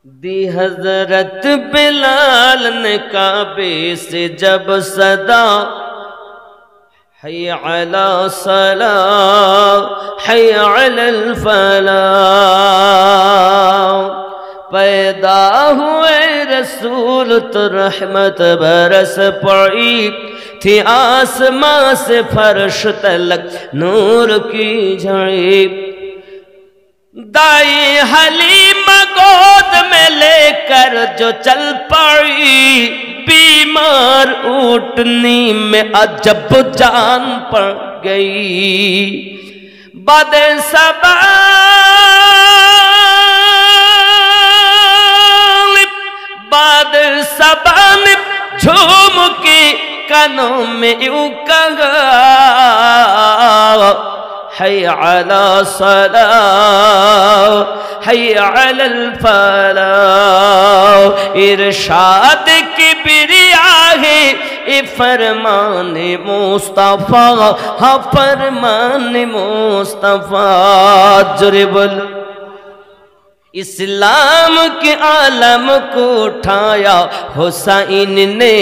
دی حضرت بلال نے کعبے سے جب صدا حی علی الصلاۃ حی علی الفلاح، پیدا ہوئے رسول تو رحمت برس پڑی تھی آسماں سے فرش تلک نور کی جھڑی، دائی حلیمہ گود میں لے کر جو چل پڑی، بیمار اونٹنی میں عجب جان پڑ گئی، باد صبا نے جھوم کے کانوں میں یوں کہا حی علی الصلاۃ حی علی الفلاح، ارشاد کبریا ہے اے فرمان مصطفیٰ، ہاں فرمان مصطفیٰ، ذرے بولو اسلام کے عالم کو اٹھایا حسین نے،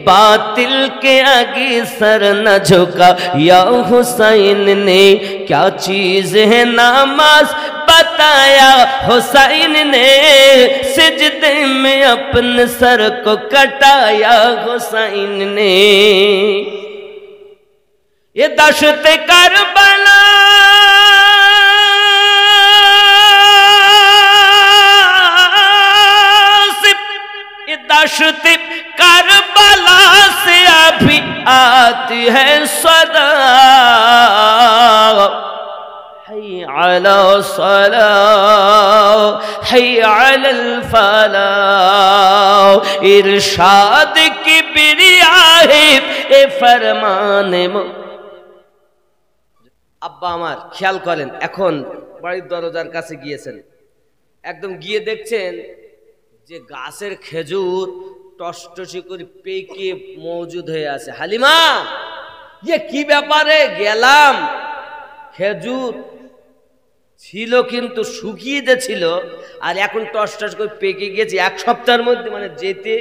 باطل کے آگے سر نہ جھکا یا حسین نے، کیا چیز ہے نماز بتایا حسین نے، سجدے میں اپنے سر کو کٹایا حسین نے، یہ دشت کربلا دشت کربلا سے ابھی آتی ہے صدا، حی علی الصلاۃ حی علی الفلاح، ارشاد کبریا ہے এ ফরমানে। আব্বা আমার খেয়াল করেন, এখন বাড়ির দরজার কাছে গিয়েছেন, একদম গিয়ে দেখছেন যে গাছের খেজুর টসটসি করে পেকে মজুদ হয়ে আছে। হালিমা, ইয়ে কি ব্যাপারে? গেলাম, খেজুর ছিল কিন্তু শুকিয়ে ছিল, আর এখন টসটস করে পেকে গেছে। এক সপ্তাহের মধ্যে, মানে যেতে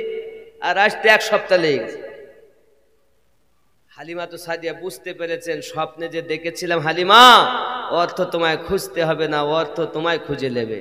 আর আসতে এক সপ্তাহ লেগে গেছে। হালিমা তো সাদিয়া বুঝতে পেরেছেন, স্বপ্নে যে দেখেছিলাম হালিমা, অর্থ তোমায় খুঁজতে হবে না, অর্থ তোমায় খুঁজে নেবে।